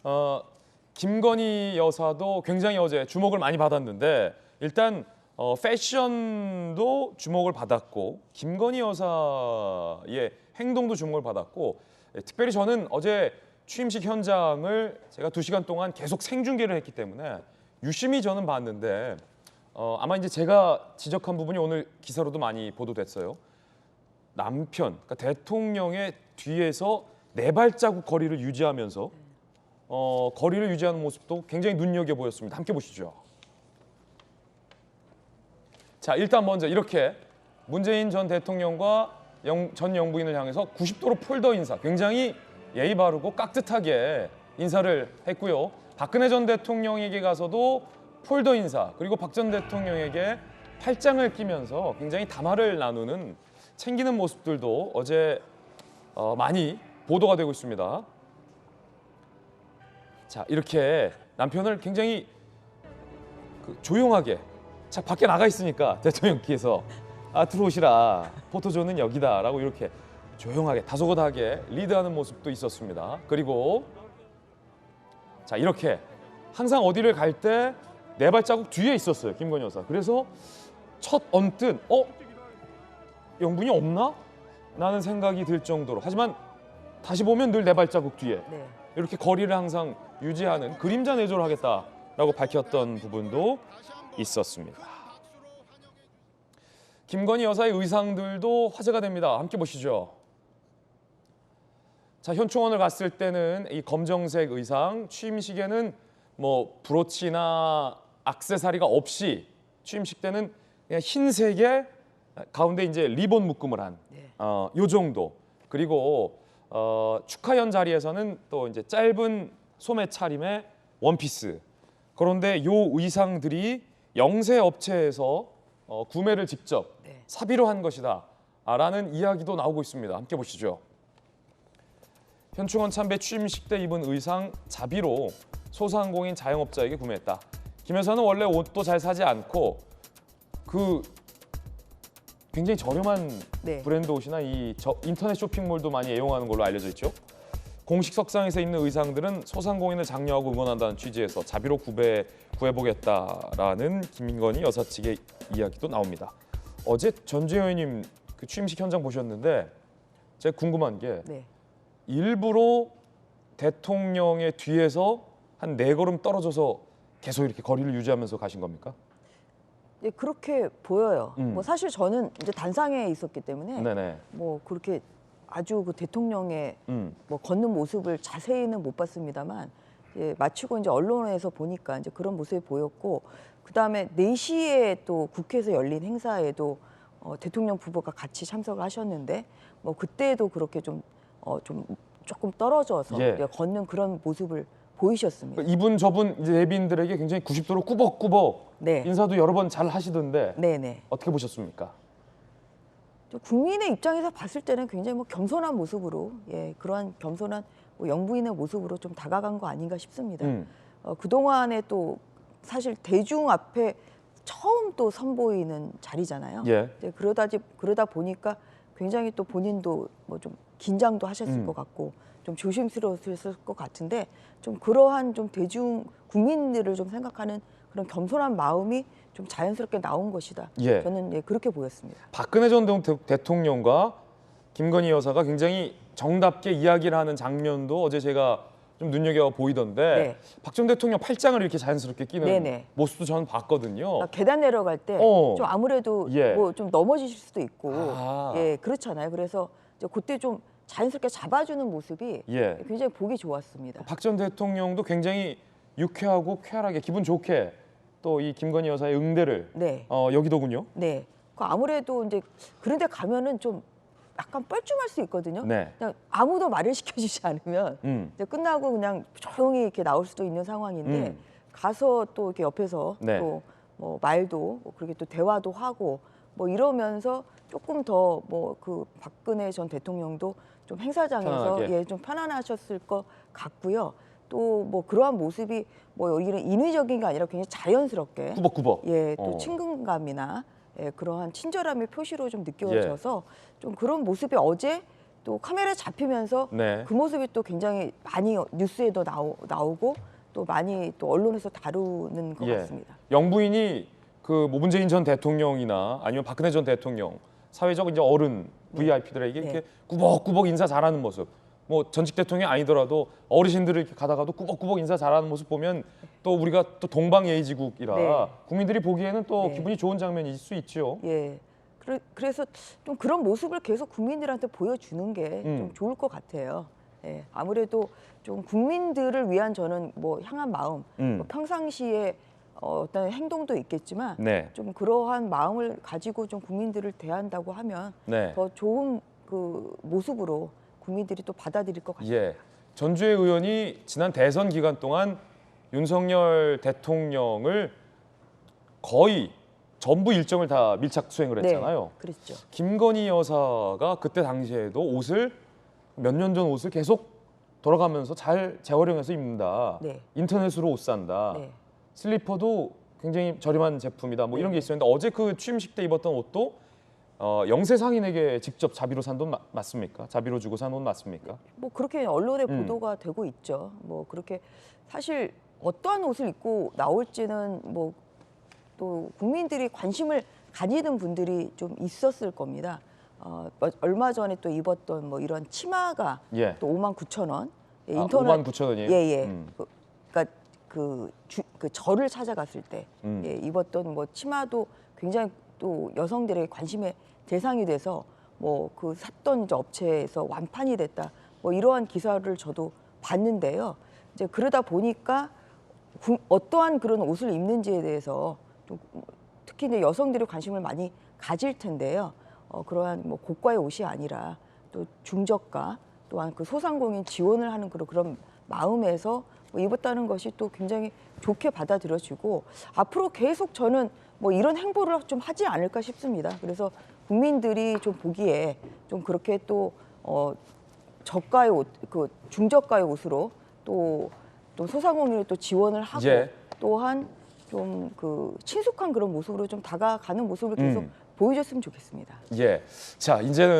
어, 김건희 여사도 굉장히 어제 주목을 많이 받았는데 일단 패션도 주목을 받았고 김건희 여사의 행동도 주목을 받았고 특별히 저는 어제 취임식 현장을 제가 2시간 동안 계속 생중계를 했기 때문에 유심히 저는 봤는데 아마 이제 제가 지적한 부분이 오늘 기사로도 많이 보도됐어요. 남편, 그러니까 대통령의 뒤에서 4발자국 거리를 유지하면서 거리를 유지하는 모습도 굉장히 눈여겨 보였습니다. 함께 보시죠. 자, 일단 먼저 이렇게 문재인 전 대통령과 전 영부인을 향해서 90도로 폴더 인사, 굉장히 예의 바르고 깍듯하게 인사를 했고요. 박근혜 전 대통령에게 가서도 폴더 인사, 그리고 박 전 대통령에게 팔짱을 끼면서 굉장히 담화를 나누는 챙기는 모습들도 어제 많이 보도가 되고 있습니다. 자, 이렇게 남편을 굉장히 조용하게, 자, 밖에 나가 있으니까 대통령께서 들어오시라, 포토존은 여기다라고 이렇게 조용하게 다소곳하게 리드하는 모습도 있었습니다. 그리고 자, 이렇게 항상 어디를 갈 때 4발자국 뒤에 있었어요, 김건희 여사. 그래서 첫 언뜻 영분이 없나? 라는 생각이 들 정도로, 하지만 다시 보면 늘 4발자국 뒤에 이렇게 거리를 항상 유지하는 그림자 내조를 하겠다라고 밝혔던 부분도 있었습니다. 김건희 여사의 의상들도 화제가 됩니다. 함께 보시죠. 자, 현충원을 갔을 때는 이 검정색 의상, 취임식에는 뭐 브로치나 액세서리가 없이 취임식 때는 그냥 흰색에 가운데 이제 리본 묶음을 한 요 정도. 그리고 축하연 자리에서는 또 이제 짧은 소매 차림의 원피스. 그런데 요 의상들이 영세 업체에서 구매를 직접 사비로 한 것이다라는 이야기도 나오고 있습니다. 함께 보시죠. 현충원 참배 취임식 때 입은 의상 자비로 소상공인 자영업자에게 구매했다. 김 여사는 원래 옷도 잘 사지 않고 굉장히 저렴한 브랜드 옷이나 인터넷 쇼핑몰도 많이 애용하는 걸로 알려져 있죠. 공식 석상에서 입는 의상들은 소상공인을 장려하고 응원한다는 취지에서 자비로 구해보겠다라는 김건희 여사 측의 이야기도 나옵니다. 어제 전주현 의원님 그 취임식 현장 보셨는데 제가 궁금한 게 일부러 대통령의 뒤에서 한 4걸음 떨어져서 계속 이렇게 거리를 유지하면서 가신 겁니까? 네, 그렇게 보여요. 뭐 사실 저는 이제 단상에 있었기 때문에 뭐 그렇게 아주 그 대통령의 뭐 걷는 모습을 자세히는 못 봤습니다만 마치고 이제 언론에서 보니까 이제 그런 모습이 보였고, 그 다음에 4시에 또 국회에서 열린 행사에도 대통령 부부가 같이 참석을 하셨는데 뭐 그때도 그렇게 조금 떨어져서 걷는 그런 모습을 보이셨습니다. 이분 저분 이제 내빈들에게 굉장히 90도로 꾸벅꾸벅 인사도 여러 번 잘 하시던데 어떻게 보셨습니까? 국민의 입장에서 봤을 때는 굉장히 뭐 겸손한 모습으로 그러한 겸손한 영부인의 모습으로 좀 다가간 거 아닌가 싶습니다. 그동안에 또 사실 대중 앞에 처음 또 선보이는 자리잖아요. 그러다 보니까 굉장히 또 본인도 뭐 좀 긴장도 하셨을 것 같고 좀 조심스러웠을 것 같은데, 좀 그러한 좀 대중 국민들을 좀 생각하는 그런 겸손한 마음이 좀 자연스럽게 나온 것이다. 저는 그렇게 보였습니다. 박근혜 전 대통령과 김건희 여사가 굉장히 정답게 이야기를 하는 장면도 어제 제가 좀 눈여겨 보이던데 박 전 대통령 팔짱을 이렇게 자연스럽게 끼는 모습도 저는 봤거든요. 계단 내려갈 때 좀 아무래도 뭐 좀 넘어지실 수도 있고 그렇잖아요. 그래서 그때 좀 자연스럽게 잡아주는 모습이 굉장히 보기 좋았습니다. 박 전 대통령도 굉장히 유쾌하고 쾌활하게 기분 좋게 또 이 김건희 여사의 응대를 여기더군요. 아무래도 이제 그런 데 가면은 좀 약간 뻘쭘할 수 있거든요. 그냥 아무도 말을 시켜주지 않으면 이제 끝나고 그냥 조용히 이렇게 나올 수도 있는 상황인데 가서 또 이렇게 옆에서 또 뭐 말도 그렇게 또 대화도 하고 뭐 이러면서 조금 더 뭐 그 박근혜 전 대통령도 좀 행사장에서 좀 편안하셨을 것 같고요. 또 뭐 그러한 모습이 뭐 여기는 인위적인 게 아니라 굉장히 자연스럽게 꾸벅꾸벅 또 친근감이나 그러한 친절함의 표시로 좀 느껴져서 좀 그런 모습이 어제 또 카메라에 잡히면서 네. 그 모습이 또 굉장히 많이 뉴스에도 나오고 또 많이 또 언론에서 다루는 것 같습니다. 영부인이 그 뭐 문재인 전 대통령이나 아니면 박근혜 전 대통령 사회적 이제 어른 VIP들에게 네. 이렇게 꾸벅꾸벅 인사 잘하는 모습. 뭐 전직 대통령이 아니더라도 어르신들을 이렇게 가다가도 꾸벅꾸벅 인사 잘하는 모습 보면 또 우리가 또 동방예의지국이라 네. 국민들이 보기에는 또 네. 기분이 좋은 장면일 수 있죠. 예. 그래서 좀 그런 모습을 계속 국민들한테 보여주는 게 좀 좋을 것 같아요. 예. 아무래도 좀 국민들을 위한 저는 뭐 향한 마음, 뭐 평상시에 어떤 행동도 있겠지만 네. 좀 그러한 마음을 가지고 좀 국민들을 대한다고 하면 네. 더 좋은 그 모습으로 국민들이 또 받아들일 것 같아요. 예. 전주의 의원이 지난 대선 기간 동안 윤석열 대통령을 거의 전부 일정을 다 밀착 수행을 했잖아요. 네, 그랬죠. 김건희 여사가 그때 당시에도 옷을 몇 년 전 옷을 계속 돌아가면서 잘 재활용해서 입는다. 네. 인터넷으로 옷 산다. 네. 슬리퍼도 굉장히 저렴한 제품이다. 뭐 이런 게 있었는데 어제 그 취임식 때 입었던 옷도 영세 상인에게 직접 자비로 산 돈 맞습니까? 자비로 주고 산 옷 맞습니까? 뭐 그렇게 언론에 보도가 되고 있죠. 뭐 그렇게 사실 어떠한 옷을 입고 나올지는 뭐 또 국민들이 관심을 가지는 분들이 좀 있었을 겁니다. 얼마 전에 또 입었던 뭐 이런 치마가 예. 또 59,000원. 예, 59,000원이에요? 예예. 그러니까 그 절을 찾아갔을 때 음. 예, 입었던 뭐 치마도 굉장히 또 여성들의 관심의 대상이 돼서 뭐 그 샀던 이제 업체에서 완판이 됐다. 뭐 이러한 기사를 저도 봤는데요. 이제 그러다 보니까 어떠한 그런 옷을 입는지에 대해서 또 특히 이제 여성들이 관심을 많이 가질 텐데요. 그러한 뭐 고가의 옷이 아니라 또 중저가 또한 그 소상공인 지원을 하는 그런 마음에서 뭐 입었다는 것이 또 굉장히 좋게 받아들여지고 앞으로 계속 저는 뭐 이런 행보를 좀 하지 않을까 싶습니다. 그래서 국민들이 좀 보기에 좀 그렇게 또 저가의 옷, 그 중저가의 옷으로 또 소상공인을 또 지원을 하고 예. 또한 좀 그 친숙한 그런 모습으로 좀 다가가는 모습을 계속 보여줬으면 좋겠습니다. 예. 자, 이제는